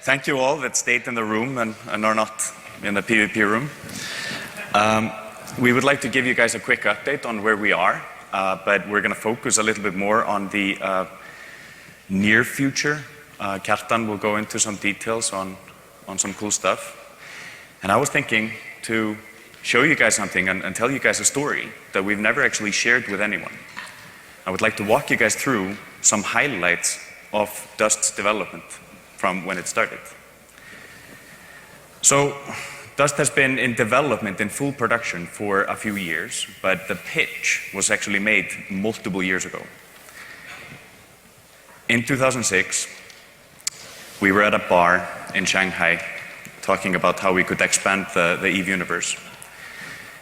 Thank you all that stayed in the room and are not in the PvP room. We would like to give you guys a quick update on where we are, but we're going to focus a little bit more on the near future. Kjartan will go into some details on some cool stuff. And I was thinking to show you guys something and tell you guys a story that we've never actually shared with anyone. I would like to walk you guys through some highlights of Dust's development from when it started. So Dust has been in development in full production for a few years, but the pitch was actually made multiple years ago. In 2006, we were at a bar in Shanghai talking about how we could expand the EVE universe.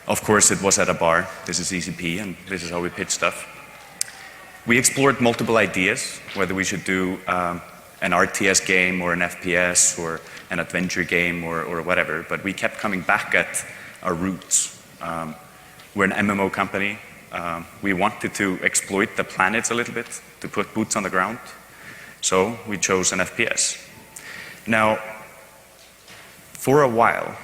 Of course, it was at a bar. This is ECP, and this is how we pitch stuff. We explored multiple ideas, whether we should do an RTS game or an FPS or an adventure game or whatever, but we kept coming back at our roots. We're an MMO company. We wanted to exploit the planets a little bit, to put boots on the ground, so we chose an FPS. Now, for a while,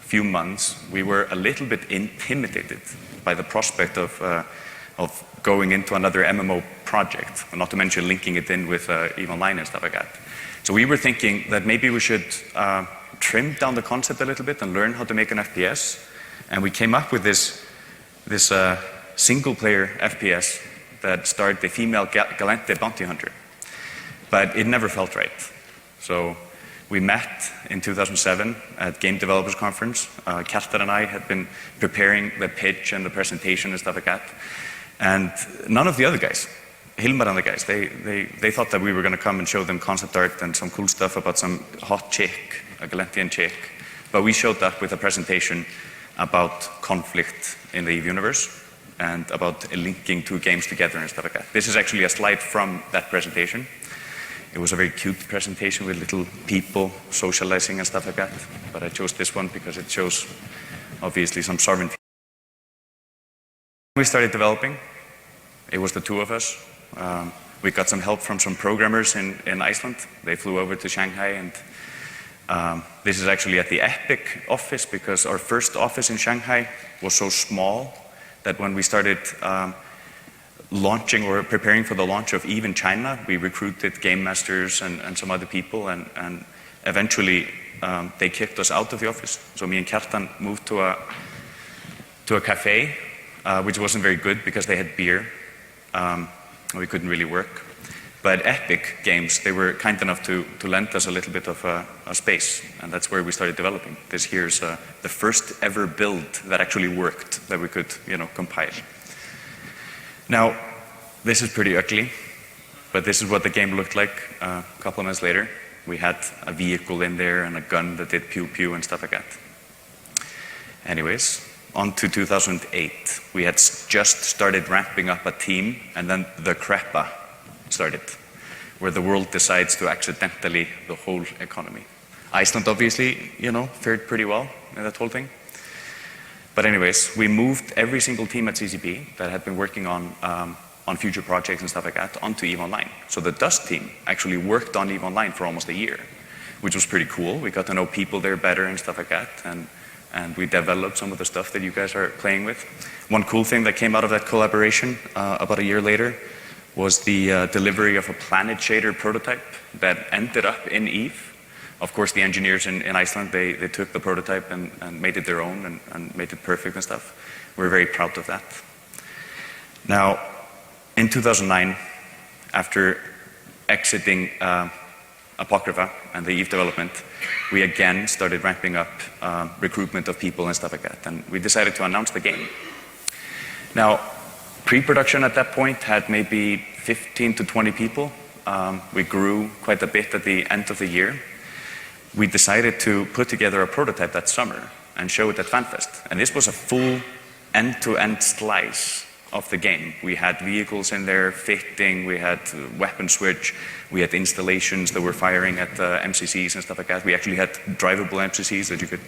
a few months, we were a little bit intimidated by the prospect of going into another MMO project, not to mention linking it in with EVE Online and stuff like that. So we were thinking that maybe we should trim down the concept a little bit and learn how to make an FPS. And we came up with this single-player FPS that starred the female Galante bounty hunter. But it never felt right. So we met in 2007 at Game Developers Conference. Kjartan and I had been preparing the pitch and the presentation and stuff like that. And none of the other guys, Hilmar and the guys, they thought that we were going to come and show them concept art and some cool stuff about some hot chick, a Galantian chick. But we showed up with a presentation about conflict in the EVE universe and about linking two games together and stuff like that. This is actually a slide from that presentation. It was a very cute presentation with little people socializing and stuff like that. But I chose this one because it shows, obviously, some sovereignty. We started developing. It was the two of us. We got some help from some programmers in Iceland. They flew over to Shanghai, and this is actually at the Epic office, because our first office in Shanghai was so small that when we started launching or preparing for the launch of EVE in China, we recruited game masters and some other people, and eventually they kicked us out of the office. So me and Kjartan moved to a cafe, which wasn't very good because they had beer. We couldn't really work. But Epic Games, they were kind enough to lend us a little bit of a space, and that's where we started developing. This here's the first ever build that actually worked, that we could, compile. Now, this is pretty ugly, but this is what the game looked like a couple of months later. We had a vehicle in there and a gun that did pew pew and stuff like that. Anyways, on to 2008. We had just started ramping up a team, and then the crappa started, where the world decides to accidentally the whole economy. Iceland, obviously, fared pretty well in that whole thing. But anyways, we moved every single team at CCP that had been working on future projects and stuff like that onto EVE Online. So the Dust team actually worked on EVE Online for almost a year, which was pretty cool. We got to know people there better and stuff like that, and we developed some of the stuff that you guys are playing with. One cool thing that came out of that collaboration about a year later was the delivery of a planet shader prototype that ended up in EVE. Of course, the engineers in Iceland, they took the prototype and made it their own and made it perfect and stuff. We're very proud of that. Now, in 2009, after exiting Apocrypha and the EVE development, we again started ramping up recruitment of people and stuff like that, and we decided to announce the game. Now, pre-production at that point had maybe 15 to 20 people. We grew quite a bit at the end of the year. We decided to put together a prototype that summer and show it at FanFest, and this was a full end-to-end slice of the game. We had vehicles in there fitting, we had weapon switch, we had installations that were firing at MCCs and stuff like that. We actually had drivable MCCs that you could,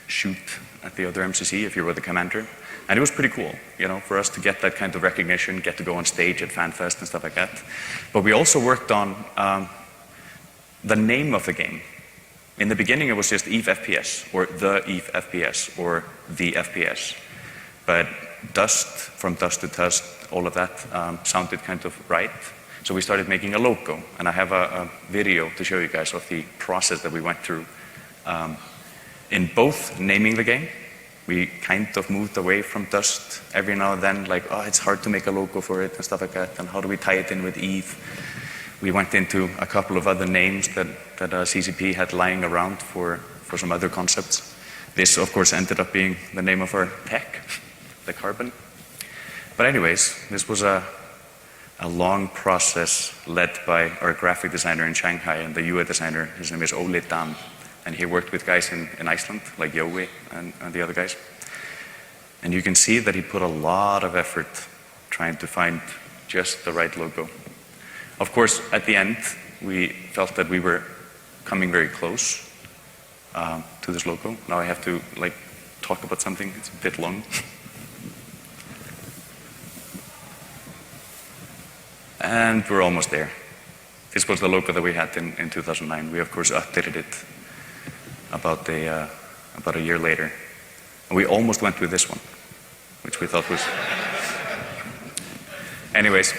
shoot at the other MCC if you were the commander. And it was pretty cool, for us to get that kind of recognition, get to go on stage at FanFest and stuff like that. But we also worked on the name of the game. In the beginning, it was just Eve FPS, or the Eve FPS, or the FPS. But Dust, from Dust to Dust, all of that sounded kind of right. So we started making a logo, and I have a video to show you guys of the process that we went through. In both naming the game, we kind of moved away from Dust every now and then, like, oh, it's hard to make a logo for it and stuff like that, and how do we tie it in with Eve? We went into a couple of other names that CCP had lying around for some other concepts. This, of course, ended up being the name of our tech, the Carbon. But anyways, this was a long process led by our graphic designer in Shanghai and the UI designer. His name is Ole Dam, and he worked with guys in Iceland, like Jói and the other guys. And you can see that he put a lot of effort trying to find just the right logo. Of course, at the end, we felt that we were coming very close to this logo. Now I have to talk about something. It's a bit long. And we're almost there. This was the logo that we had in 2009. We, of course, updated it about a year later. And we almost went with this one, which we thought was... Anyways,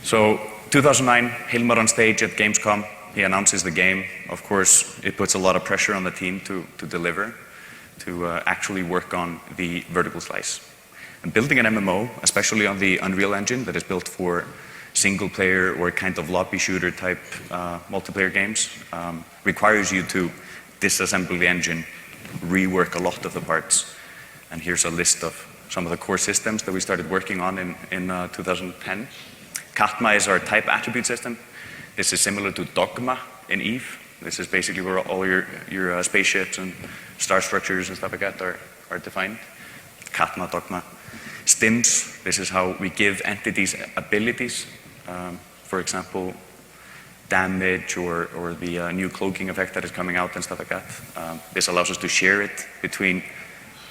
so 2009, Hilmar on stage at Gamescom. He announces the game. Of course, it puts a lot of pressure on the team to deliver, to actually work on the vertical slice. And building an MMO, especially on the Unreal Engine that is built for single player or kind of lobby shooter type multiplayer games, requires you to disassemble the engine, rework a lot of the parts. And here's a list of some of the core systems that we started working on in 2010. Katma is our type attribute system. This is similar to Dogma in Eve. This is basically where all your spaceships and star structures and stuff like that are defined. Katma, Dogma. Stims, this is how we give entities abilities. For example, damage or the new cloaking effect that is coming out and stuff like that. This allows us to share it between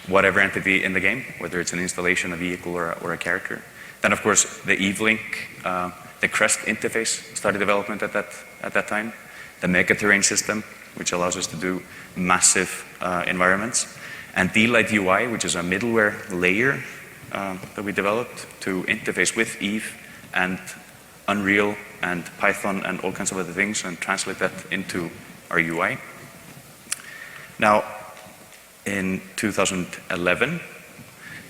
whatever entity in the game, whether it's an installation, a vehicle, or a character. Then, of course, the Eve Link, the Crest interface started development at that time. The Megaterrain system, which allows us to do massive environments. And D-Light UI, which is a middleware layer that we developed to interface with Eve and Unreal and Python and all kinds of other things and translate that into our UI. Now, in 2011,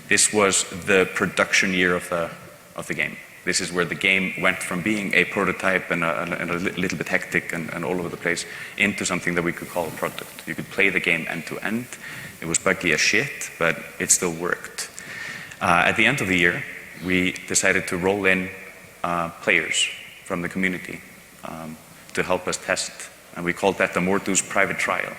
this was the production year of the game. This is where the game went from being a prototype and a little bit hectic and all over the place into something that we could call a product. You could play the game end to end. It was buggy as shit, but it still worked. At the end of the year, we decided to roll in players from the community to help us test, and we called that the Mordu's private trial.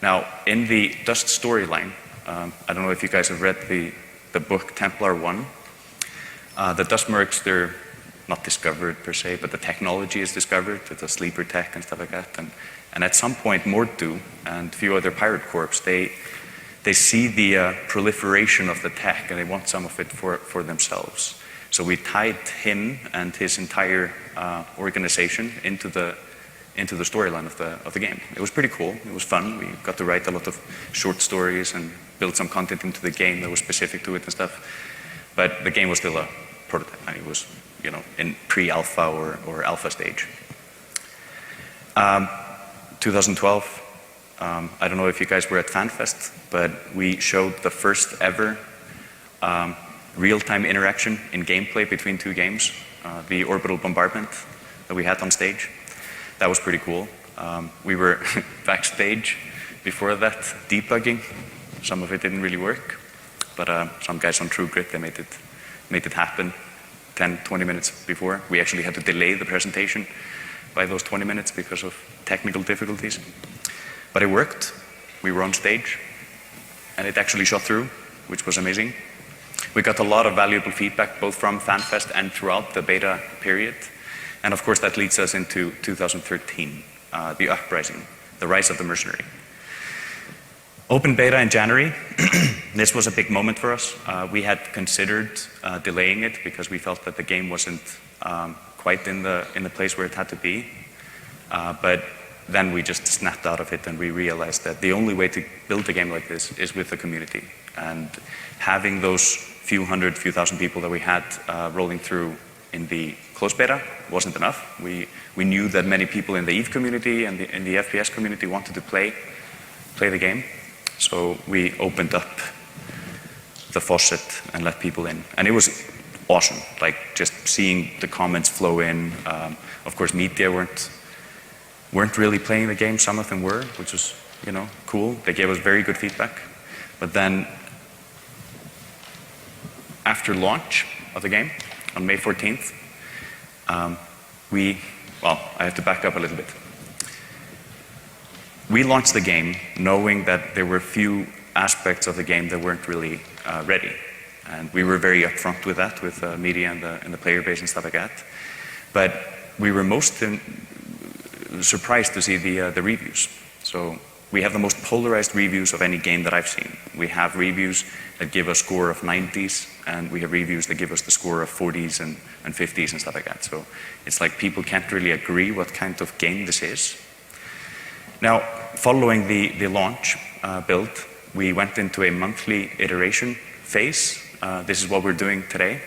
Now, in the Dust storyline, I don't know if you guys have read the book Templar 1. The Dust mercs, they're not discovered per se, but the technology is discovered, the sleeper tech and stuff like that. And at some point, Mordu and a few other pirate corps, they see the proliferation of the tech and they want some of it for themselves. So we tied him and his entire organization into the storyline of the game. It was pretty cool. It was fun. We got to write a lot of short stories and build some content into the game that was specific to it and stuff. But the game was still a prototype, and it was, in pre-alpha or alpha stage. 2012. I don't know if you guys were at FanFest, but we showed the first ever real-time interaction in gameplay between two games, the orbital bombardment that we had on stage. That was pretty cool. We were backstage before that debugging. Some of it didn't really work, but some guys on True Grit, they made it happen 10, 20 minutes before. We actually had to delay the presentation by those 20 minutes because of technical difficulties. But it worked. We were on stage, and it actually shot through, which was amazing. We got a lot of valuable feedback, both from FanFest and throughout the beta period. And of course, that leads us into 2013, the uprising, the rise of the mercenary. Open beta in January. This was a big moment for us. We had considered delaying it because we felt that the game wasn't quite in the place where it had to be. But then we just snapped out of it and we realized that the only way to build a game like this is with the community. And having those few hundred, few thousand people that we had rolling through in the closed beta wasn't enough. We knew that many people in the EVE community and in the FPS community wanted to play the game. So we opened up the faucet and let people in. And it was awesome, like just seeing the comments flow in. Of course, media weren't really playing the game. Some of them were, which was, cool. They gave us very good feedback. But then, after launch of the game on May 14th, I have to back up a little bit. We launched the game knowing that there were few aspects of the game that weren't really ready. And we were very upfront with that, with media and the player base and stuff like that. But we were most surprised to see the reviews. So we have the most polarized reviews of any game that I've seen. We have reviews that give a score of 90s, and we have reviews that give us the score of 40s and 50s and stuff like that. So it's like people can't really agree what kind of game this is. Now, following the launch build, we went into a monthly iteration phase. This is what we're doing today.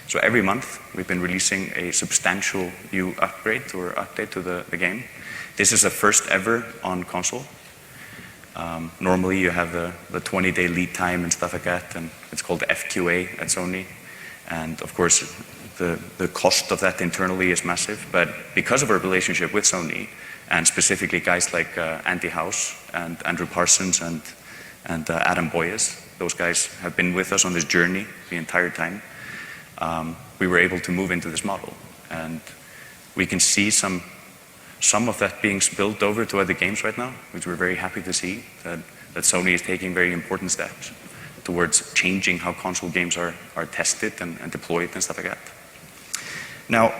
So every month, we've been releasing a substantial new upgrade or update to the game. This is the first ever on console. Normally, you have the 20-day lead time and stuff like that, and it's called FQA at Sony. And of course, the cost of that internally is massive. But because of our relationship with Sony, and specifically guys like Andy House and Andrew Parsons and Adam Boyes, those guys have been with us on this journey the entire time. We were able to move into this model, and we can see some of that being spilled over to other games right now, which we're very happy to see, that Sony is taking very important steps towards changing how console games are tested and deployed and stuff like that. Now,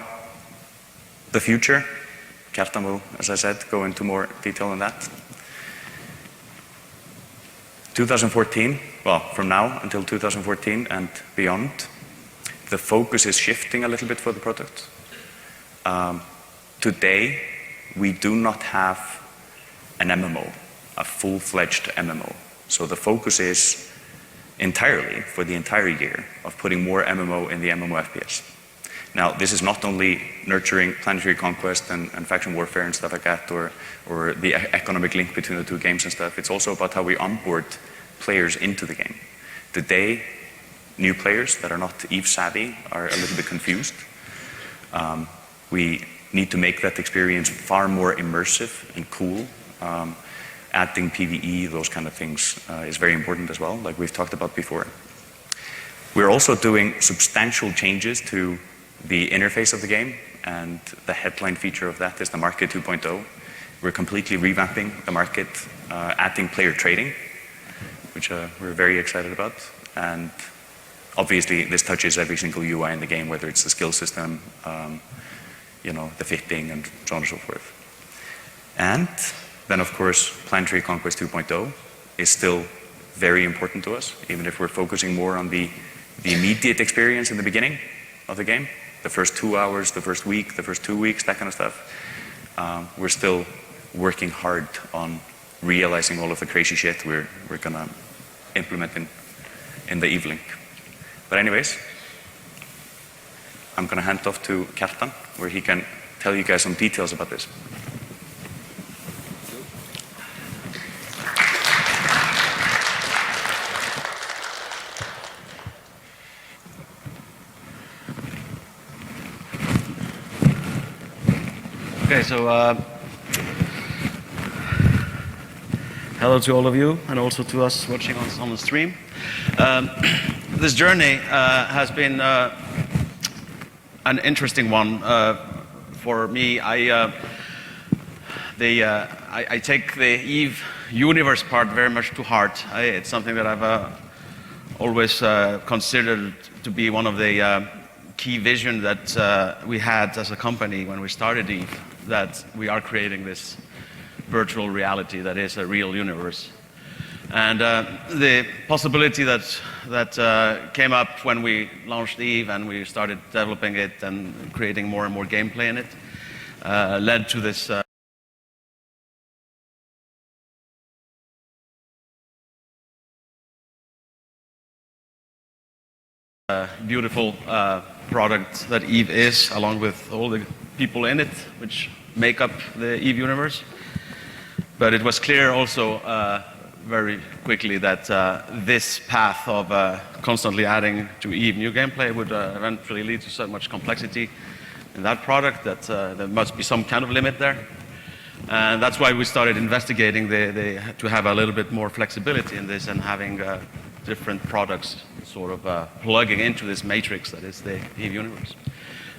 the future, Kjartan will, as I said, go into more detail on that. 2014, well, from now until 2014 and beyond, the focus is shifting a little bit for the product. Today, we do not have an MMO, a full-fledged MMO. So the focus is entirely, for the entire year, of putting more MMO in the MMO FPS. Now, this is not only nurturing planetary conquest and faction warfare and stuff like that, or the economic link between the two games and stuff. It's also about how we onboard players into the game. Today, new players that are not EVE savvy are a little bit confused. We need to make that experience far more immersive and cool. Adding PvE, those kind of things is very important as well, like we've talked about before. We're also doing substantial changes to the interface of the game, and the headline feature of that is the Market 2.0. We're completely revamping the market, adding player trading, which we're very excited about. And obviously, this touches every single UI in the game, whether it's the skill system, the fitting, and so on and so forth. And then, of course, Planetary Conquest 2.0 is still very important to us, even if we're focusing more on the immediate experience in the beginning of the game, the first 2 hours, the first week, the first 2 weeks, that kind of stuff. We're still working hard on realizing all of the crazy shit we're gonna implement in the EVE link. But anyways, I'm gonna hand off to Kjartan, where he can tell you guys some details about this. Okay, so hello to all of you, and also to us watching on the stream. This journey has been an interesting one for me. I take the EVE universe part very much to heart. It's something that I've always considered to be one of the key vision that we had as a company when we started EVE, that we are creating this virtual reality that is a real universe. And the possibility that came up when we launched EVE and we started developing it and creating more and more gameplay in it led to this beautiful product that EVE is, along with all the people in it, which make up the EVE universe. But it was clear also very quickly that this path of constantly adding to EVE new gameplay would eventually lead to so much complexity in that product that there must be some kind of limit there. And that's why we started investigating to have a little bit more flexibility in this and having different products sort of plugging into this matrix that is the EVE universe.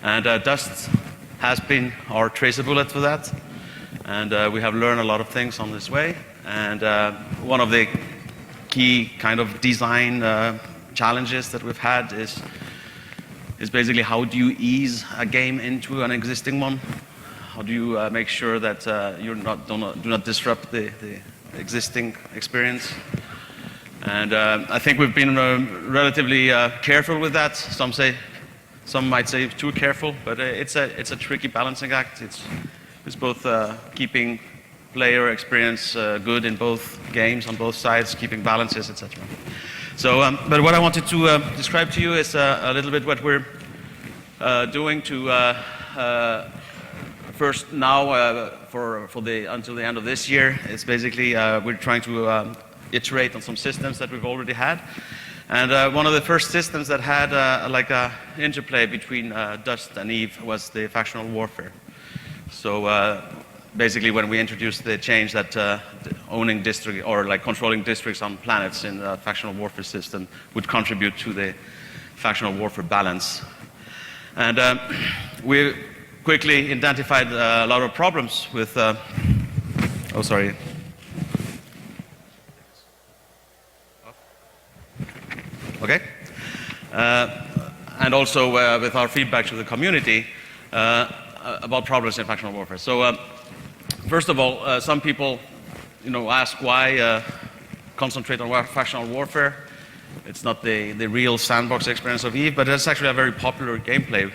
And Dust has been our tracer bullet for that. And we have learned a lot of things on this way. And one of the key kind of design challenges that we've had is basically how do you ease a game into an existing one? How do you make sure that you do not disrupt the existing experience? And I think we've been relatively careful with that. Some might say too careful, but it's a tricky balancing act. It's both keeping player experience good in both games on both sides, keeping balances, etc. So, but what I wanted to describe to you is a little bit what we're doing to first now until the end of this year. It's basically we're trying to iterate on some systems that we've already had. And one of the first systems that had like a interplay between Dust and EVE was the factional warfare. So basically when we introduced the change that owning district or like controlling districts on planets in the factional warfare system would contribute to the factional warfare balance. And we quickly identified a lot of problems with, Okay. And also with our feedback to the community about problems in factional warfare. So first of all, some people ask why concentrate on factional warfare. It's not the real sandbox experience of EVE, but it's actually a very popular gameplay,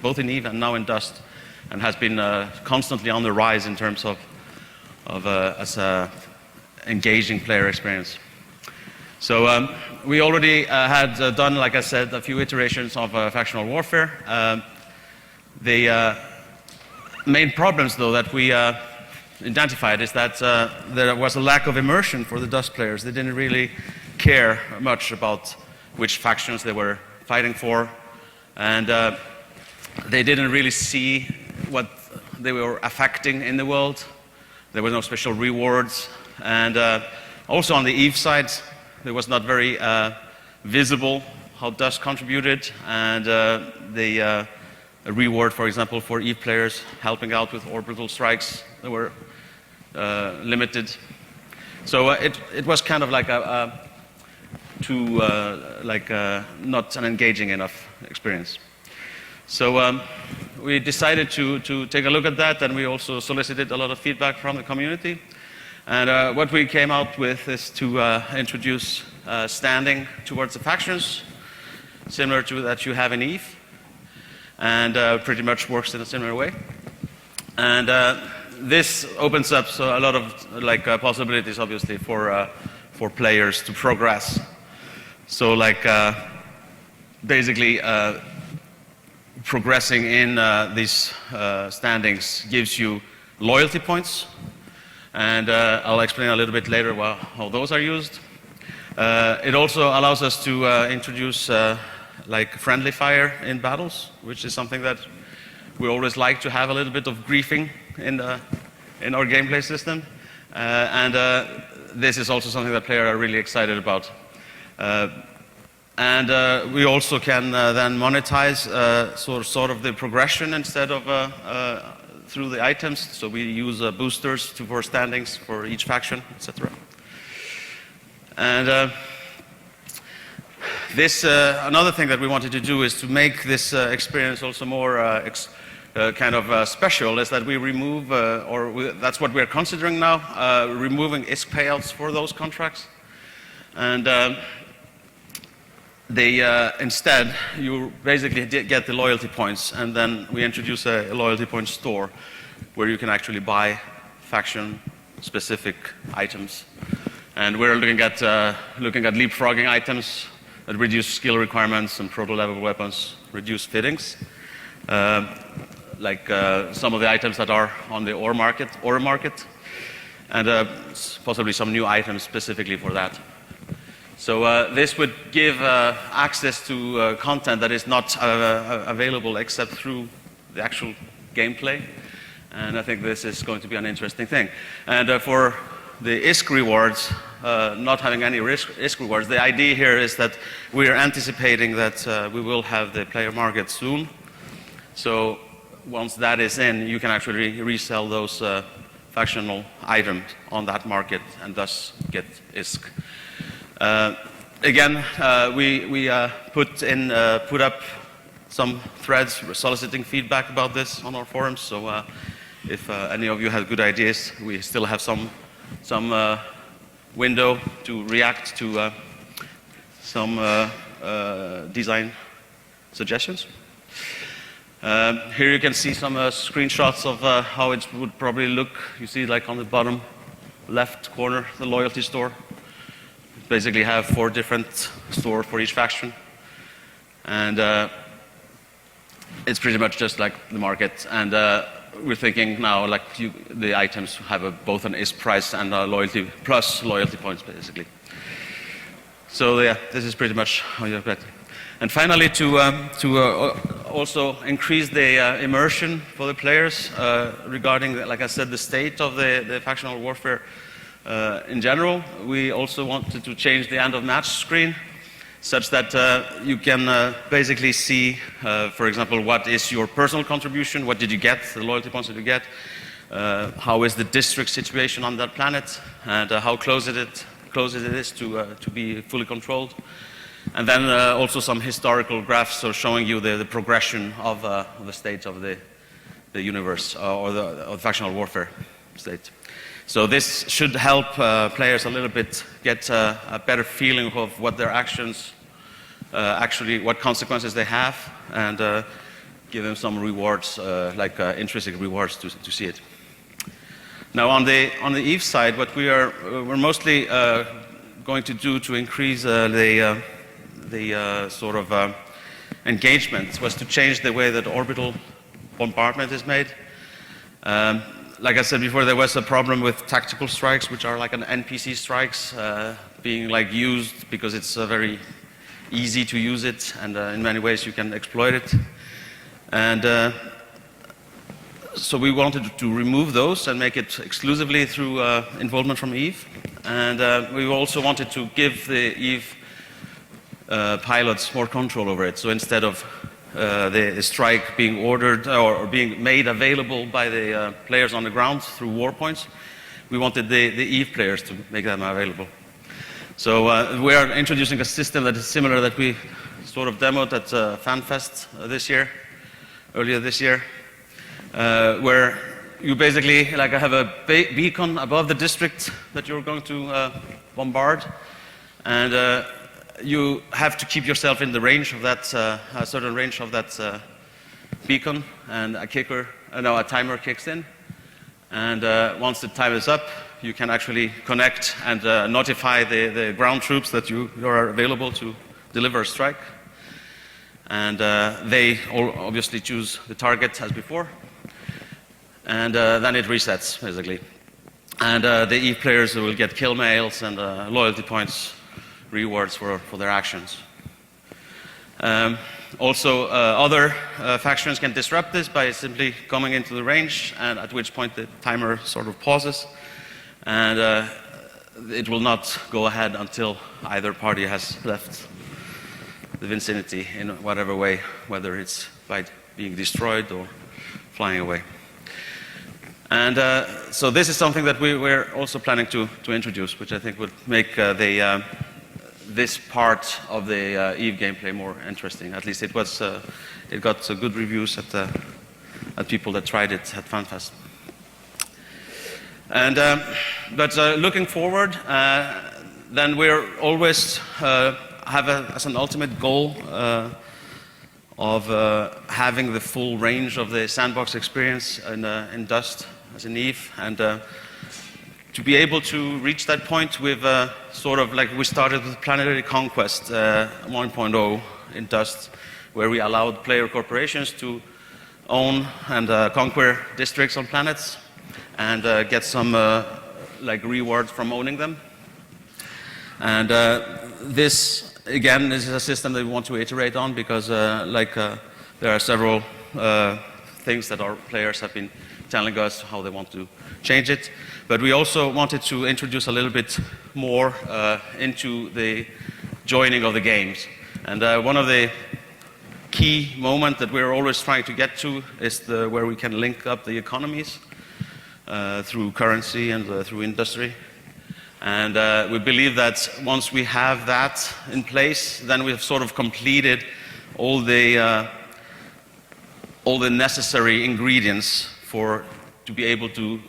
both in EVE and now in Dust, and has been constantly on the rise in terms of as a engaging player experience. So we already had done, like I said, a few iterations of factional warfare. The main problems, though, that we identified is that there was a lack of immersion for the Dust players. They didn't really care much about which factions they were fighting for, and they didn't really see what they were affecting in the world. There were no special rewards, and also on the EVE side, it was not very visible how Dust contributed, and the reward, for example, for EVE players helping out with orbital strikes, they were limited. So it was kind of like not an engaging enough experience. So we decided to take a look at that, and we also solicited a lot of feedback from the community. And what we came out with is to introduce standing towards the factions, similar to that you have in EVE, and pretty much works in a similar way. And this opens up a lot of possibilities, obviously, for players to progress. So, basically, progressing in these standings gives you loyalty points. And I'll explain a little bit later how those are used. It also allows us to introduce friendly fire in battles, which is something that we always like to have a little bit of griefing in our gameplay system. And this is also something that players are really excited about. And we also can then monetize sort of the progression instead of through the items. So we use boosters for standings for each faction, etc. And another thing that we wanted to do is to make this experience also more kind of special, is that we remove, that's what we're considering now, removing ISK payouts for those contracts. And instead, you basically get the loyalty points, and then we introduce a loyalty point store where you can actually buy faction-specific items. And we're looking at leapfrogging items that reduce skill requirements and proto-level weapons, reduce fittings, like some of the items that are on the ore market, and possibly some new items specifically for that. So this would give access to content that is not available except through the actual gameplay. And I think this is going to be an interesting thing. And for the ISK rewards, not having any ISK rewards, the idea here is that we are anticipating that we will have the player market soon. So once that is in, you can actually resell those factional items on that market and thus get ISK. Again, we put up some threads soliciting feedback about this on our forums. So if any of you have good ideas, we still have some window to react to some design suggestions. Here you can see some screenshots of how it would probably look. You see, like on the bottom left corner, the loyalty store. Basically have 4 different stores for each faction. And it's pretty much just like the market. And we're thinking now like the items have both an ISK price and a loyalty plus loyalty points, basically. So yeah, this is pretty much how you get it. And finally, to also increase the immersion for the players regarding, like I said, the state of the factional warfare in general, we also wanted to change the end of match screen such that you can basically see, for example, what is your personal contribution, what did you get, the loyalty points that you get, how is the district situation on that planet, and how close it is to be fully controlled. And then also some historical graphs so showing you the progression of the state of the universe or the factional warfare state. So this should help players a little bit get a better feeling of what their actions actually, what consequences they have, and give them some rewards, like intrinsic rewards to see it. Now on the EVE side, what we're mostly going to do to increase the sort of engagement was to change the way that orbital bombardment is made. Like I said before, there was a problem with tactical strikes, which are like an NPC strikes, being like used because it's very easy to use it, and in many ways you can exploit it. And so we wanted to remove those and make it exclusively through involvement from EVE. And we also wanted to give the EVE pilots more control over it. So instead of the strike being ordered or being made available by the players on the ground through war points, we wanted the EVE players to make them available. So we are introducing a system that is similar that we sort of demoed at FanFest earlier this year, where you basically like have a beacon above the district that you're going to bombard, and you have to keep yourself in the range of that, a certain range of that beacon, and a timer kicks in. And once the time is up, you can actually connect and notify the ground troops that you are available to deliver a strike. And they all obviously choose the target as before. And then it resets, basically. And the EVE players will get kill mails and loyalty points, rewards for their actions. Also, other factions can disrupt this by simply coming into the range, and at which point the timer sort of pauses, and it will not go ahead until either party has left the vicinity in whatever way, whether it's by being destroyed or flying away. And so this is something that we're also planning to introduce, which I think would make this part of the EVE gameplay more interesting. At least it got good reviews at people that tried it at FanFest. And but looking forward, then we're always have as an ultimate goal of having the full range of the sandbox experience in Dust as in EVE, and to be able to reach that point, we've sort of like we started with Planetary Conquest 1.0 in Dust, where we allowed player corporations to own and conquer districts on planets and get some like rewards from owning them. And this, again, is a system that we want to iterate on because there are several things that our players have been telling us how they want to change it. But we also wanted to introduce a little bit more into the joining of the games. And one of the key moments that we're always trying to get to is where we can link up the economies through currency and through industry. And we believe that once we have that in place, then we've sort of completed all the necessary ingredients to be able to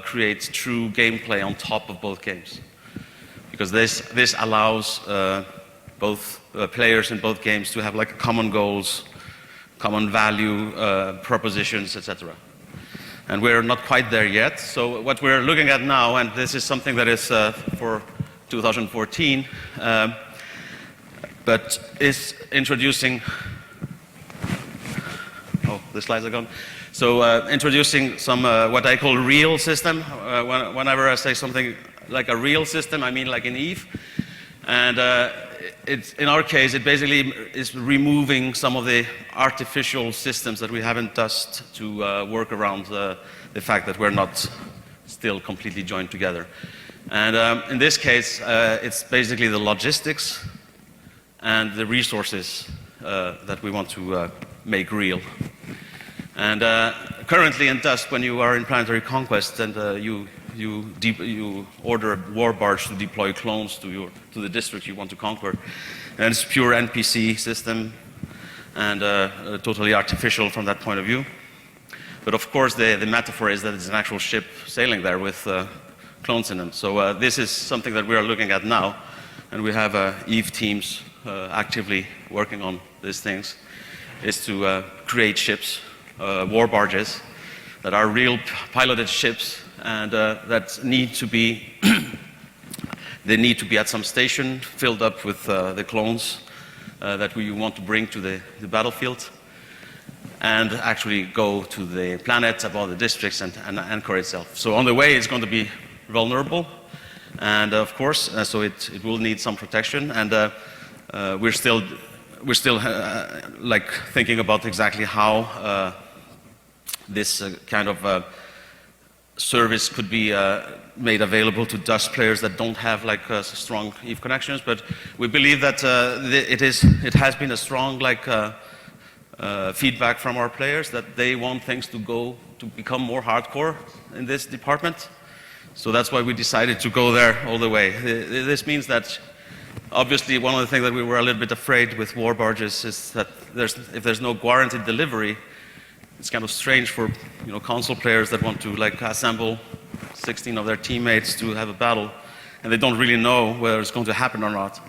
create true gameplay on top of both games. Because this allows both players in both games to have like common goals, common value propositions, etc. And we're not quite there yet. So what we're looking at now, and this is something that is for 2014, but is introducing, oh, the slides are gone. So introducing some what I call real system. Whenever I say something like a real system, I mean like in Eve. And in our case, it basically is removing some of the artificial systems that we have in Dust to work around the fact that we're not still completely joined together. And in this case, it's basically the logistics and the resources that we want to make real. And currently in Dust, when you are in Planetary Conquest and you order a war barge to deploy clones to the district you want to conquer, and it's pure NPC system and totally artificial from that point of view. But of course, the metaphor is that it's an actual ship sailing there with clones in them. So this is something that we are looking at now, and we have Eve teams actively working on these things, is to create ships, war barges, that are real piloted ships and that need to be they need to be at some station filled up with the clones that we want to bring to the battlefield and actually go to the planet above the districts and anchor itself. So on the way it's going to be vulnerable, and of course so it will need some protection, and we're still like thinking about exactly how this kind of service could be made available to Dust players that don't have like strong Eve connections. But we believe that it has been a strong like feedback from our players that they want things to become more hardcore in this department. So that's why we decided to go there all the way. This means that obviously one of the things that we were a little bit afraid with war barges is that if there's no guaranteed delivery, it's kind of strange for console players that want to like assemble 16 of their teammates to have a battle, and they don't really know whether it's going to happen or not,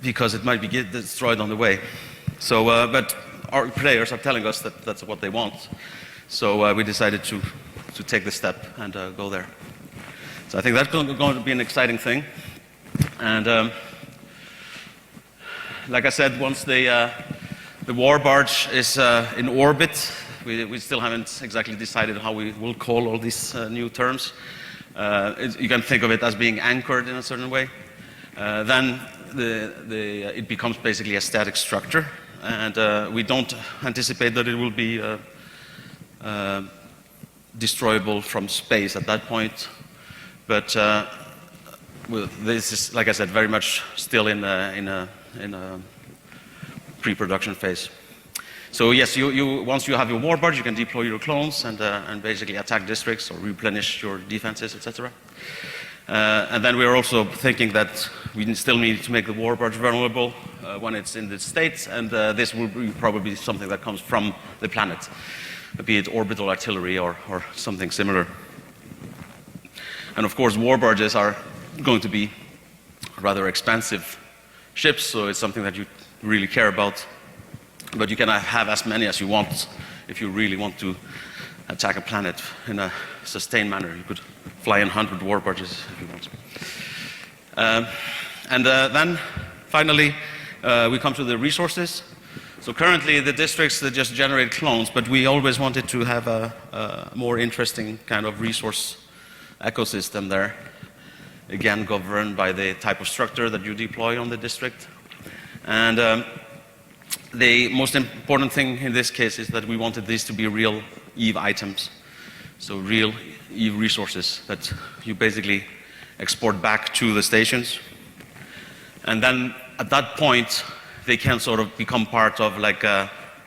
because it might be destroyed on the way. So, but our players are telling us that that's what they want. So we decided to take the step and go there. So I think that's going to be an exciting thing. And like I said, once the war barge is in orbit, we still haven't exactly decided how we will call all these new terms. You can think of it as being anchored in a certain way. Then it becomes basically a static structure, and we don't anticipate that it will be destroyable from space at that point. But this is, like I said, very much still in a pre-production phase. So yes, once you have your war barge, you can deploy your clones and basically attack districts or replenish your defenses, etc. And then we're also thinking that we still need to make the war barge vulnerable when it's in the States, and this will be probably something that comes from the planet, be it orbital artillery or something similar. And of course, war barges are going to be rather expensive ships, so it's something that you really care about. But you can have as many as you want if you really want to attack a planet in a sustained manner. You could fly in 100 war barges if you want. Then finally, we come to the resources. So currently the districts, they just generate clones, but we always wanted to have a more interesting kind of resource ecosystem there. Again, governed by the type of structure that you deploy on the district. And the most important thing in this case is that we wanted these to be real Eve items. So real Eve resources that you basically export back to the stations. And then at that point, they can sort of become part of like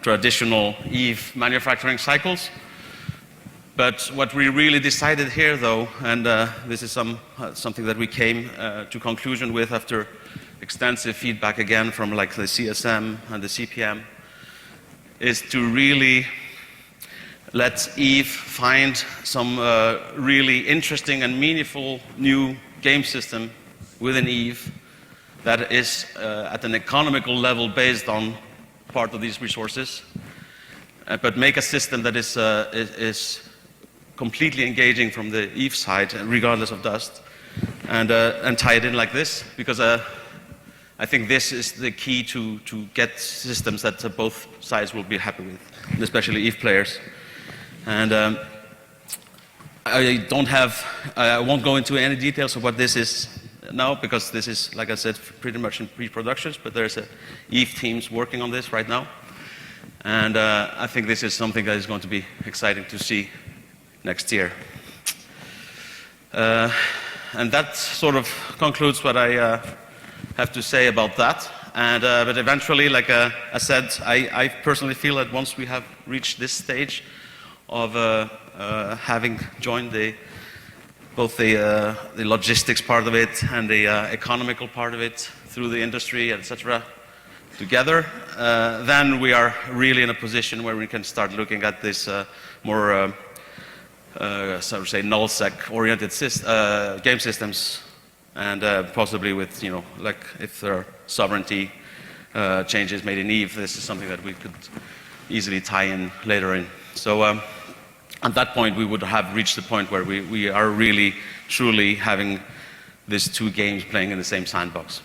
traditional Eve manufacturing cycles. But what we really decided here, though, and this is something that we came to conclusion with after extensive feedback again from like the CSM and the CPM, is to really let Eve find some really interesting and meaningful new game system within Eve that is at an economical level based on part of these resources, but make a system that is completely engaging from the Eve side, regardless of dust, and tie it in like this, because I think this is the key to get systems that both sides will be happy with, especially Eve players. And I won't go into any details of what this is now, because this is, like I said, pretty much in pre-productions, but there's Eve teams working on this right now. And I think this is something that is going to be exciting to see next year. And that sort of concludes what I have to say about that. And but eventually, like I said, I personally feel that once we have reached this stage of having joined both the logistics part of it and the economical part of it through the industry, etc., together, then we are really in a position where we can start looking at this more so to say null-sec-oriented game systems, and possibly with, like if there are sovereignty changes made in Eve, this is something that we could easily tie in later in. So at that point, we would have reached the point where we are really, truly having these two games playing in the same sandbox.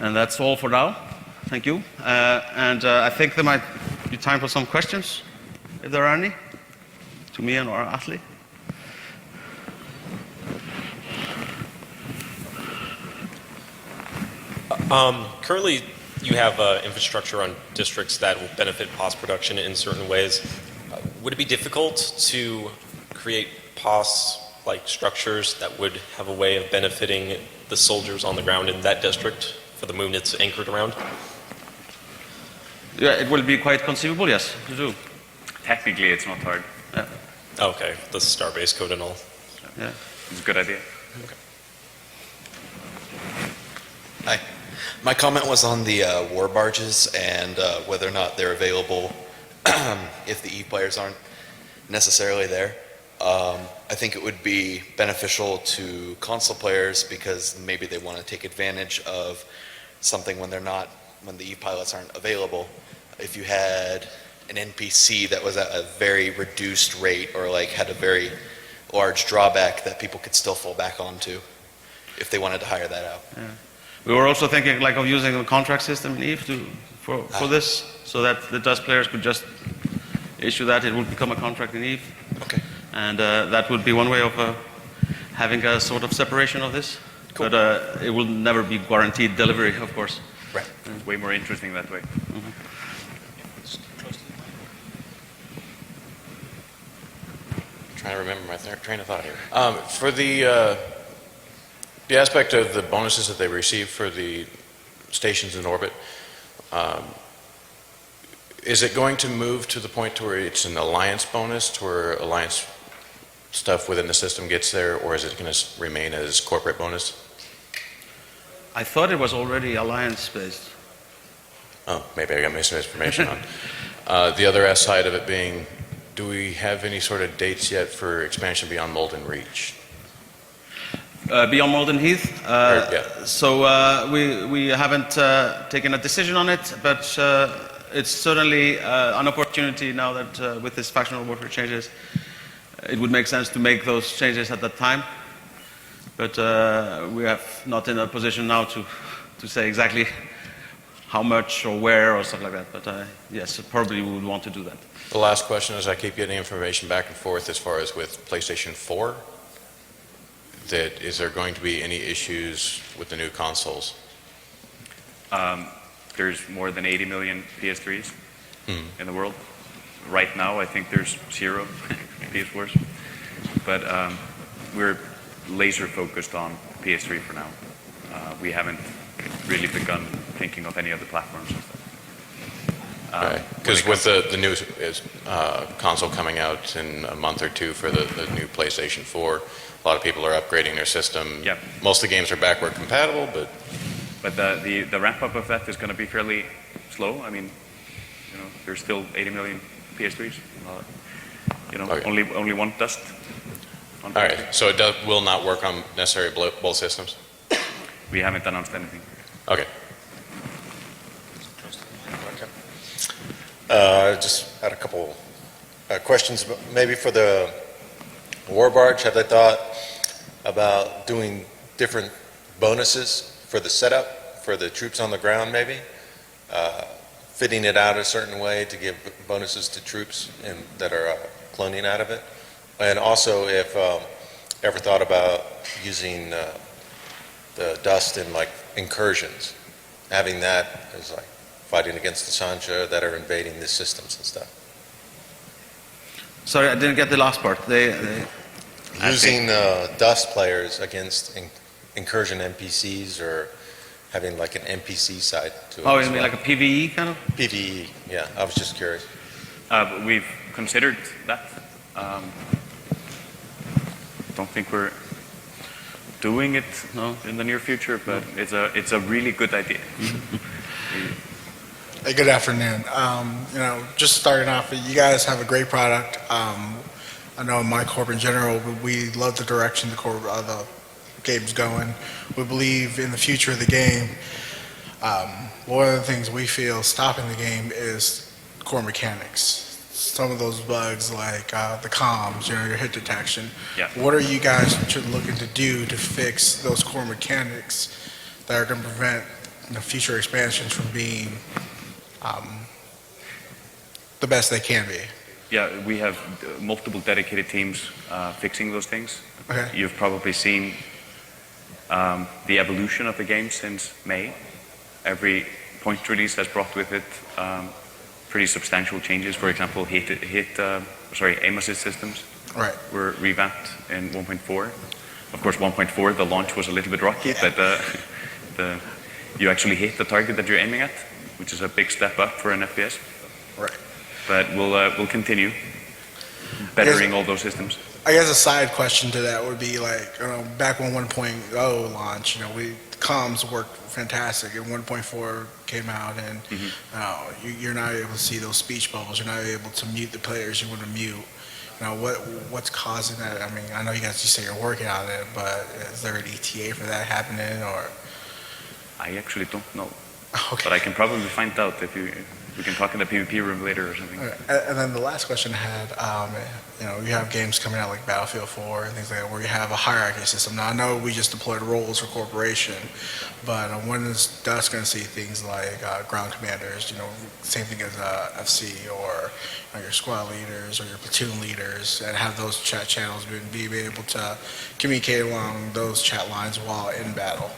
And that's all for now. Thank you. And I think there might be time for some questions, if there are any, to me and or Atli. Currently, you have infrastructure on districts that will benefit POS production in certain ways. Would it be difficult to create POS-like structures that would have a way of benefiting the soldiers on the ground in that district for the moon it's anchored around? Yeah, it will be quite conceivable, yes, to do. Technically, it's not hard. Yeah. Okay, the star-based code and all. Yeah. It's a good idea. Okay. Hi. My comment was on the war barges and whether or not they're available if the Eve players aren't necessarily there. I think it would be beneficial to console players because maybe they want to take advantage of something when the Eve pilots aren't available. If you had an NPC that was at a very reduced rate or like had a very large drawback that people could still fall back onto if they wanted to hire that out. Yeah. We were also thinking like of using a contract system in Eve for this, so that the Dust players could just issue that. It would become a contract in Eve. Okay. And that would be one way of having a sort of separation of this. Cool. But it will never be guaranteed delivery, of course. Right. It's way more interesting that way. Mm-hmm. Trying to remember my train of thought here. For the aspect of the bonuses that they receive for the stations in orbit, is it going to move to the point to where it's an alliance bonus, to where alliance stuff within the system gets there, or is it going to remain as corporate bonus? I thought it was already alliance-based. Oh, maybe I got misinformation on. The other side of it being, do we have any sort of dates yet for expansion beyond Molten Reach? Beyond Molten Heath. Yeah. So we haven't taken a decision on it, but it's certainly an opportunity now that with this factional warfare changes, it would make sense to make those changes at that time. But we are not in a position now to say exactly how much or where or stuff like that. But yes, probably we would want to do that. The last question is, I keep getting information back and forth as far as with PlayStation 4, that is there going to be any issues with the new consoles? There's more than 80 million PS3s in the world. Right now, I think there's 0 PS4s. But we're laser focused on PS3 for now. We haven't really begun thinking of any other platforms. Because with the new console coming out in a month or two for the new PlayStation 4, a lot of people are upgrading their system. Yeah. Most of the games are backward compatible, but the ramp up of that is going to be fairly slow. I mean, there's still 80 million PS3s. Okay. Only one dust. all right. So it will not work on necessarily both systems. We haven't announced anything. Okay. Just had a couple questions, maybe for the war barge. Have they thought about doing different bonuses for the setup for the troops on the ground, maybe fitting it out a certain way to give bonuses to troops that are cloning out of it? And also, if ever thought about using the dust in like incursions, having that as like fighting against the Sancha that are invading the systems and stuff. Sorry, I didn't get the last part. Using dust players against incursion NPCs, or having like an NPC side to it. Oh, as you mean well. like a PvE kind of? PvE, yeah. I was just curious. We've considered that. Don't think we're doing it in the near future, but it's a really good idea. Hey, good afternoon. Just starting off, you guys have a great product. I know in my corp in general, we love the direction the game's going. We believe in the future of the game. One of the things we feel stopping the game is core mechanics. Some of those bugs, like the comms, your hit detection. Yeah. What are you guys looking to do to fix those core mechanics that are going to prevent future expansions from being the best they can be? Yeah, we have multiple dedicated teams fixing those things. Okay. You've probably seen the evolution of the game since May. Every point release has brought with it pretty substantial changes. For example, aim assist systems Right. were revamped in 1.4. Of course, 1.4, the launch was a little bit rocky, but you actually hit the target that you're aiming at, which is a big step up for an FPS. Right. But we'll continue bettering all those systems. I guess a side question to that would be like, back when 1.0 launched, comms worked fantastic, and 1.4 came out, and you're not able to see those speech bubbles. You're not able to mute the players you want to mute. What's causing that? I mean, I know you guys just say you're working on it, but is there an ETA for that happening, or? I actually don't know, Okay. but I can probably find out if we can talk in the PvP room later or something. All right. And then the last question I had, you have games coming out like Battlefield 4 and things like that, where you have a hierarchy system. Now, I know we just deployed roles for corporation, but when is Dust going to see things like ground commanders, same thing as FC, or your squad leaders or your platoon leaders, and have those chat channels be able to communicate along those chat lines while in battle?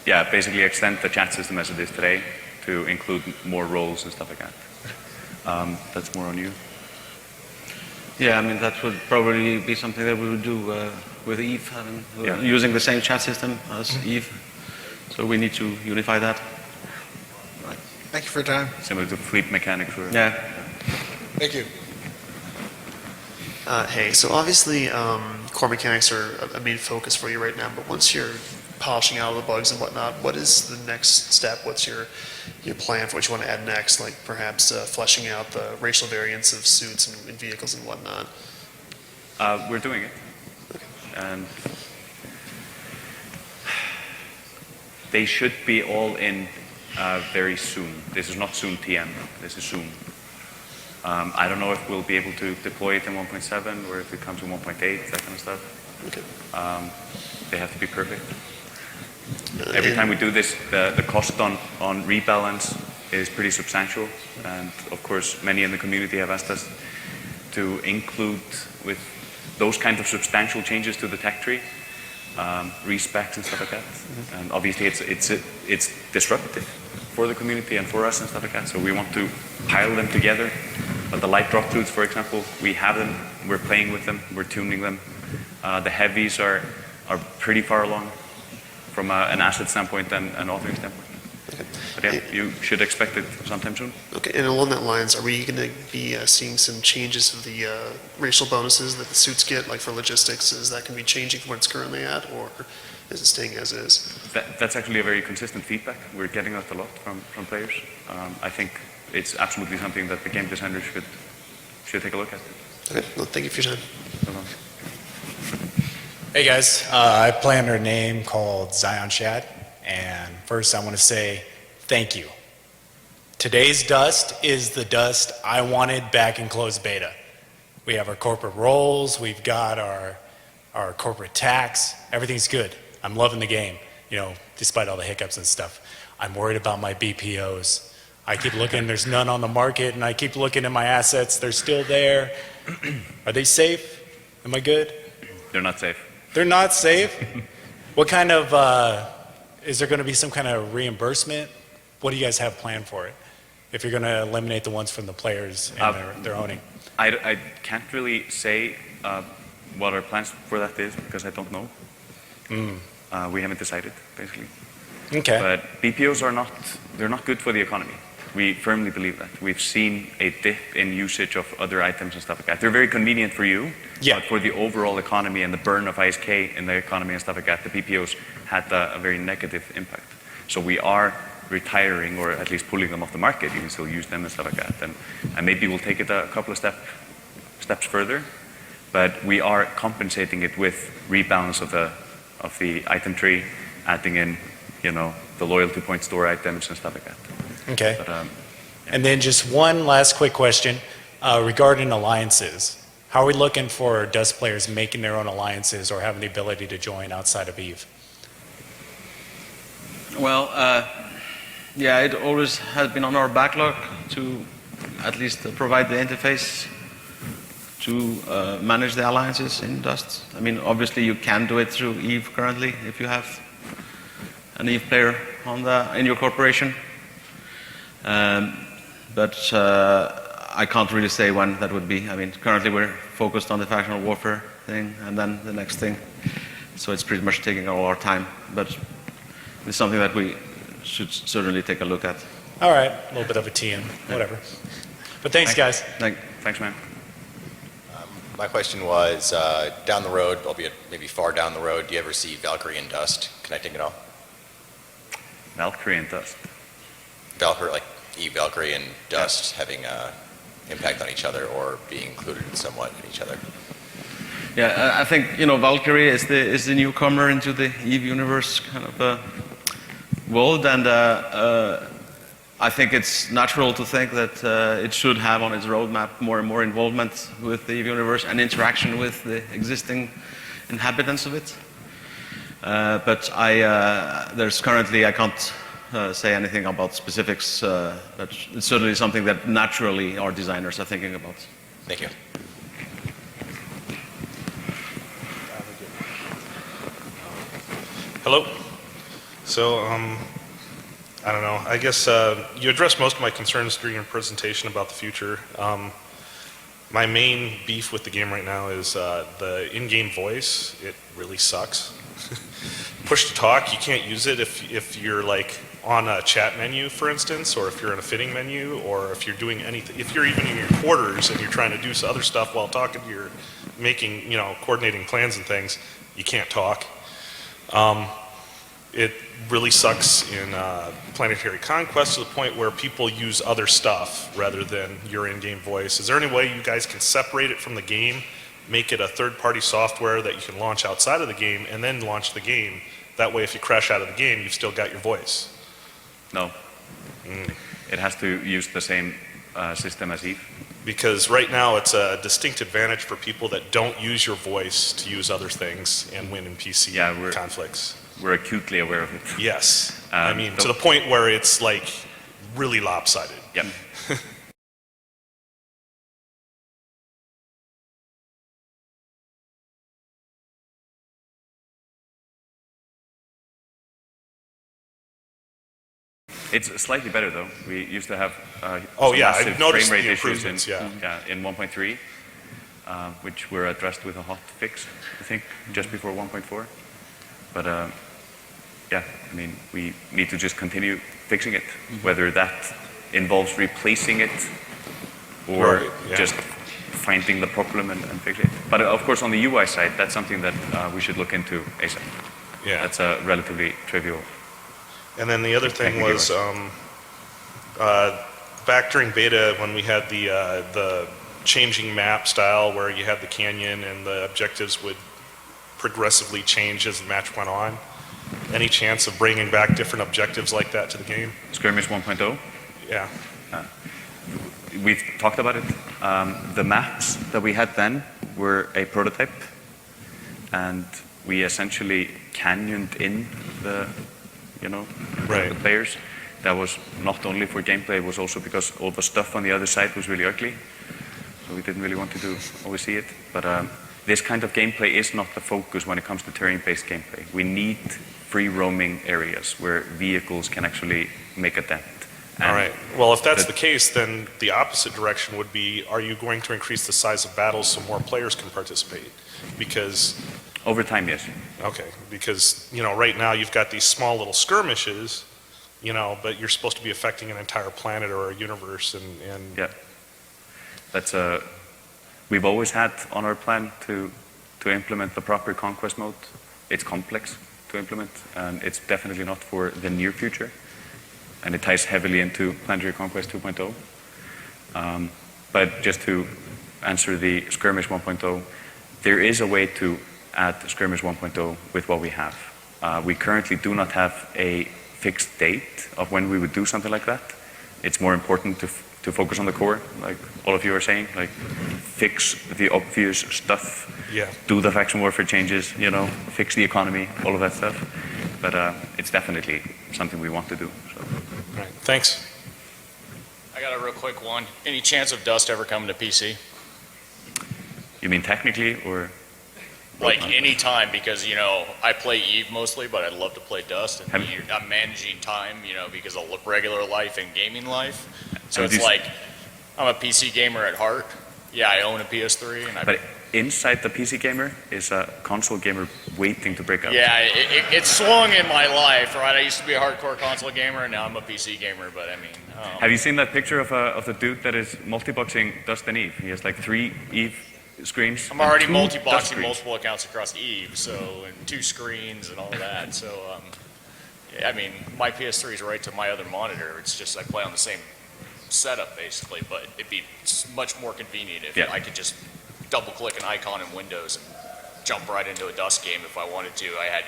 Yeah, basically extend the chat system as it is today to include more roles and stuff like that. That's more on you. Yeah, I mean, that would probably be something that we would do with Eve, using the same chat system as Eve. So we need to unify that. Right. Thank you for your time. Similar to fleet mechanics. Yeah. Thank you. Hey, so obviously core mechanics are a main focus for you right now, but once you're polishing out all the bugs and whatnot, what is the next step? What's your plan for what you want to add next, like perhaps fleshing out the racial variants of suits and vehicles and whatnot? We're doing it. And they should be all in very soon. This is not soon PM, this is soon. I don't know if we'll be able to deploy it in 1.7 or if it comes in 1.8, that kind of stuff. Okay. They have to be perfect. Every time we do this, the cost on rebalance is pretty substantial, and of course many in the community have asked us to include with those kinds of substantial changes to the tech tree, respecs and stuff like that. And obviously it's disruptive for the community and for us and stuff like that, so we want to pile them together. But the light drop truths, for example, we have them, we're playing with them, we're tuning them. The heavies are pretty far along from an asset standpoint and an authoring standpoint. Okay. But yeah, you should expect it sometime soon. Okay, and along that lines, are we going to be seeing some changes of the racial bonuses that the suits get, like for logistics? Is that going to be changing from where it's currently at, or is it staying as is? That's actually a very consistent feedback. We're getting that a lot from players. I think it's absolutely something that the game designers should take a look at. Okay, well, thank you for your time. No problem. Hey guys, I play under a name called Zion Shad, and first I want to say thank you. Today's dust is the dust I wanted back in closed beta. We have our corporate roles, we've got our corporate tax, everything's good. I'm loving the game, despite all the hiccups and stuff. I'm worried about my BPOs. I keep looking, there's none on the market, and I keep looking at my assets, they're still there. Are they safe? Am I good? They're not safe. They're not safe? What kind of, is there going to be some kind of reimbursement? What do you guys have planned for it? If you're going to eliminate the ones from the players and their owning? I can't really say what our plans for that is because I don't know. We haven't decided, basically. Okay. But BPOs they're not good for the economy. We firmly believe that. We've seen a dip in usage of other items and stuff like that. They're very convenient for you, but for the overall economy and the burn of ISK in the economy and stuff like that, the BPOs had a very negative impact. So we are retiring or at least pulling them off the market. You can still use them and stuff like that. And maybe we'll take it a couple of steps further, but we are compensating it with rebalance of the item tree, adding in, the loyalty point store items and stuff like that. Okay. But, And then just one last quick question regarding alliances. How are we looking for Dust players making their own alliances or having the ability to join outside of EVE? Well, yeah, it always has been on our backlog to at least provide the interface to manage the alliances in Dust. I mean, obviously you can do it through EVE currently if you have an EVE player in your corporation. But I can't really say when that would be. I mean, currently we're focused on the factional warfare thing and then the next thing. So it's pretty much taking all our time. But it's something that we should certainly take a look at. All right, a little bit of a TM, whatever. But thanks, guys. Thanks, man. My question was, down the road, albeit maybe far down the road, do you ever see Valkyrie and Dust connecting at all? Valkyrie and Dust. Valkyrie, like EVE Valkyrie and Dust having impact on each other or being included somewhat in each other? Yeah, I think Valkyrie is the newcomer into the EVE universe kind of world, and I think it's natural to think that it should have on its roadmap more and more involvement with the EVE universe and interaction with the existing inhabitants of it. But there's currently, I can't say anything about specifics, but it's certainly something that naturally our designers are thinking about. Thank you. Hello. So, I don't know. I guess you addressed most of my concerns during your presentation about the future. My main beef with the game right now is the in-game voice. It really sucks. Push to talk, you can't use it if you're like on a chat menu, for instance, or if you're in a fitting menu, or if you're doing anything, if you're even in your quarters and you're trying to do some other stuff while talking to your, making, coordinating plans and things, you can't talk. It really sucks in Planetary Conquest to the point where people use other stuff rather than your in-game voice. Is there any way you guys can separate it from the game, make it a third-party software that you can launch outside of the game, and then launch the game? That way, if you crash out of the game, you've still got your voice. No. It has to use the same system as Eve. Because right now it's a distinct advantage for people that don't use your voice to use other things and win in PC conflicts. We're acutely aware of it. Yes. I mean, to the point where it's like really lopsided. Yep. It's slightly better though. We used to have Oh yeah, massive I've noticed frame rate the issues improvements, in 1.3, which were addressed with a hot fix, I think, just before 1.4. But yeah, I mean, we need to just continue fixing it, whether that involves replacing it or just finding the problem and fixing it. But of course, on the UI side, that's something that we should look into ASAP. Yeah. That's a relatively trivial. And then the other thing was, back during beta when we had the changing map style where you had the canyon and the objectives would progressively change as the match went on. Any chance of bringing back different objectives like that to the game? Skirmish 1.0? Yeah. We've talked about it. The maps that we had then were a prototype, and we essentially canyoned in the the players. That was not only for gameplay, it was also because all the stuff on the other side was really ugly. So we didn't really want to always see it. But this kind of gameplay is not the focus when it comes to terrain-based gameplay. We need free roaming areas where vehicles can actually make a dent. All right. Well, if that's the case, then the opposite direction would be, are you going to increase the size of battles so more players can participate? Because over time, yes. Okay, because, right now you've got these small little skirmishes, but you're supposed to be affecting an entire planet or a universe and Yeah. That's we've always had on our plan to implement the proper conquest mode. It's complex to implement, and it's definitely not for the near future. And it ties heavily into Planetary Conquest 2.0. But just to answer the Skirmish 1.0, there is a way to add Skirmish 1.0 with what we have. We currently do not have a fixed date of when we would do something like that. It's more important to focus on the core, like all of you are saying, like fix the obvious stuff, do the faction warfare changes, fix the economy, all of that stuff. But it's definitely something we want to do. So. All right, thanks. I got a real quick one. Any chance of Dust ever coming to PC? You mean technically, or? Like any time, because I play Eve mostly, but I'd love to play Dust, and I'm managing time, because of regular life and gaming life. So it's like I'm a PC gamer at heart. Yeah, I own a PS3, and But inside the PC gamer is a console gamer waiting to break out. Yeah, it swung in my life, right? I used to be a hardcore console gamer, and now I'm a PC gamer. But I mean, have you seen that picture of the dude that is multi-boxing Dust and Eve? He has like 3 Eve screens. I'm already multi-boxing multiple accounts across Eve, and 2 screens and all that. So, I mean, my PS3 is right to my other monitor. It's just I play on the same setup basically, but it'd be much more convenient if I could just double-click an icon in Windows and jump right into a Dust game if I wanted to. I had,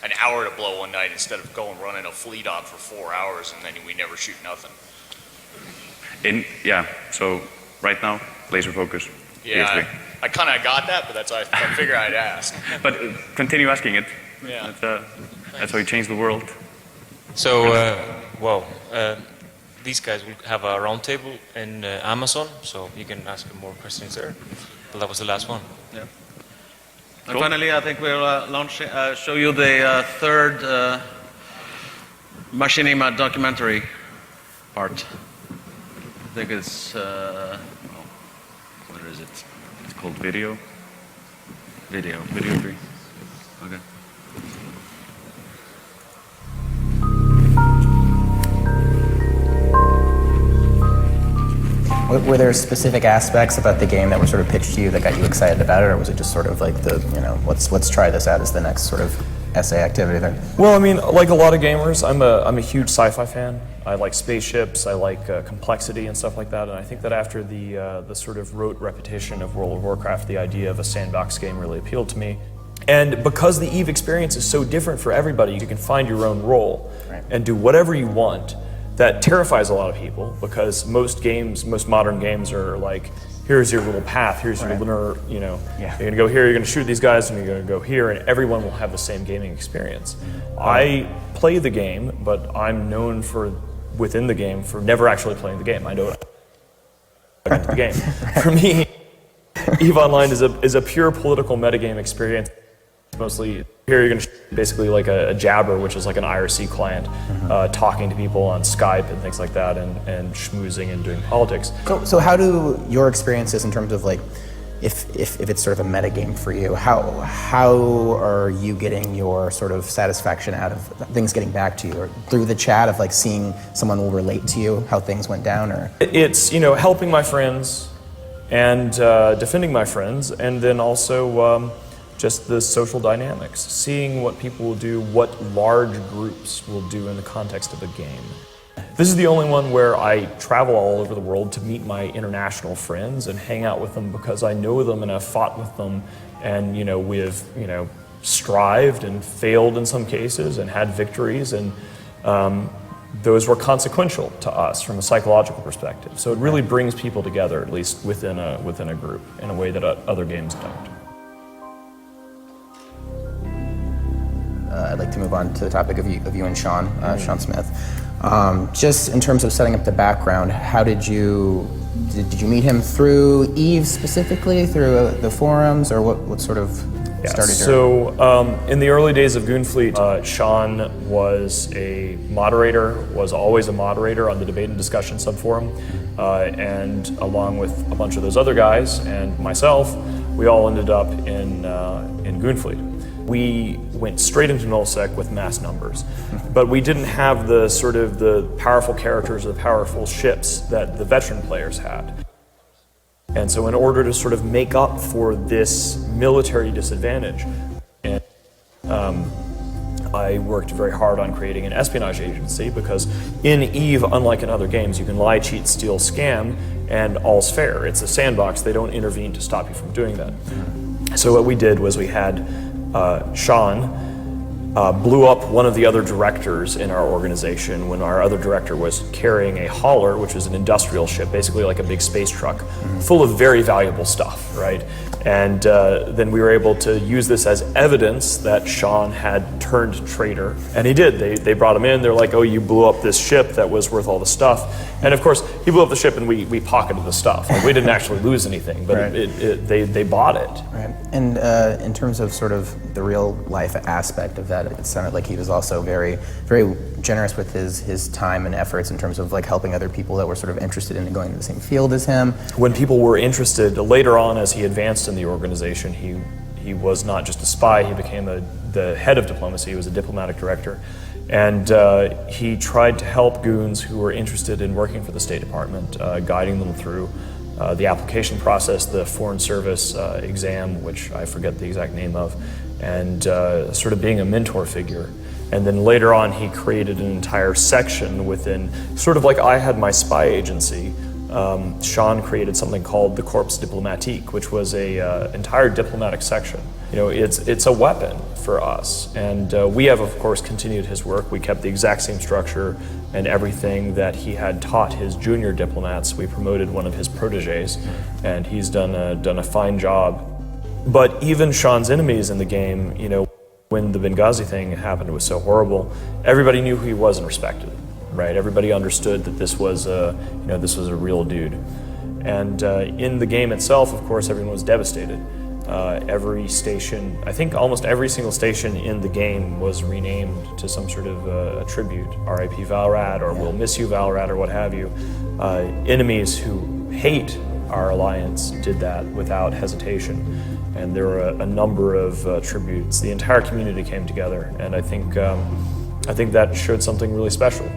an hour to blow one night instead of going running a fleet op for 4 hours and then we never shoot nothing. So right now, laser focus. Yeah, I kind of got that, but that's why I figured I'd ask. But continue asking it. Yeah. That's how you change the world. So, these guys will have a roundtable in Amazon, so you can ask more questions there. But that was the last one. Yeah. And finally, I think we'll show you the third Machinima documentary part. I think it's, what is it? It's called Video. Video 3. Okay. Were there specific aspects about the game that were sort of pitched to you that got you excited about it, or was it just sort of like let's try this out as the next sort of essay activity there? Well, I mean, like a lot of gamers, I'm a huge sci-fi fan. I like spaceships, I like complexity and stuff like that, and I think that after the sort of rote repetition of World of Warcraft, the idea of a sandbox game really appealed to me. And because the EVE experience is so different for everybody, you can find your own role and do whatever you want. that terrifies a lot of people, because most modern games are like, here's your little path, here's your linear, you're gonna go here, you're gonna shoot these guys, and you're gonna go here, and everyone will have the same gaming experience. I play the game, but I'm known within the game for never actually playing the game. I know the game. For me, EVE Online is a pure political metagame experience. Mostly here you're going to basically like a jabber, which is like an IRC client, talking to people on Skype and things like that, and schmoozing and doing politics. So how do your experiences in terms of like, if it's sort of a metagame for you, how are you getting your sort of satisfaction out of things getting back to you, or through the chat of like seeing someone will relate to you, how things went down, or? It's, helping my friends and defending my friends, and then also just the social dynamics, seeing what people will do, what large groups will do in the context of a game. This is the only one where I travel all over the world to meet my international friends and hang out with them because I know them and I've fought with them, and we've strived and failed in some cases and had victories, and those were consequential to us from a psychological perspective. So it really brings people together, at least within a group, in a way that other games don't. I'd like to move on to the topic of you and Sean, Sean Smith. Just in terms of setting up the background, how did you meet him through EVE specifically, through the forums, or what sort of started your... So in the early days of Goonfleet, Sean was a moderator, was always a moderator on the debate and discussion subforum, and along with a bunch of those other guys and myself, we all ended up in Goonfleet. We went straight into nullsec with mass numbers, but we didn't have the powerful characters or the powerful ships that the veteran players had. And so in order to sort of make up for this military disadvantage, I worked very hard on creating an espionage agency, because in EVE, unlike in other games, you can lie, cheat, steal, scam, and all's fair. It's a sandbox. They don't intervene to stop you from doing that. So what we did was we had Sean blew up one of the other directors in our organization when our other director was carrying a hauler, which is an industrial ship, basically like a big space truck, full of very valuable stuff, right? And then we were able to use this as evidence that Sean had turned traitor. And he did. They brought him in. They're like, oh, you blew up this ship that was worth all the stuff. And of course, he blew up the ship and we pocketed the stuff. Like, we didn't actually lose anything, but they bought it. Right. And in terms of sort of the real life aspect of that, it sounded like he was also very, very generous with his time and efforts in terms of like helping other people that were sort of interested in going to the same field as him. When people were interested, later on as he advanced in the organization, he was not just a spy, he became the head of diplomacy, he was a diplomatic director. And he tried to help goons who were interested in working for the State Department, guiding them through the application process, the Foreign Service exam, which I forget the exact name of, and sort of being a mentor figure. And then later on, he created an entire section within, sort of like I had my spy agency, Sean created something called the Corps Diplomatique, which was a entire diplomatic section. It's a weapon for us, and we have, of course, continued his work. We kept the exact same structure and everything that he had taught his junior diplomats. We promoted one of his proteges, and he's done a fine job. But even Sean's enemies in the game, when the Benghazi thing happened, it was so horrible. Everybody knew who he was and respected him, right? Everybody understood that this was a real dude. And in the game itself, of course, everyone was devastated. Every station, I think almost every single station in the game was renamed to some sort of a tribute, RIP Valrad, or We'll Miss You Valrad, or what have you. Enemies who hate our alliance did that without hesitation. And there were a number of tributes. The entire community came together, and I think that showed something really special.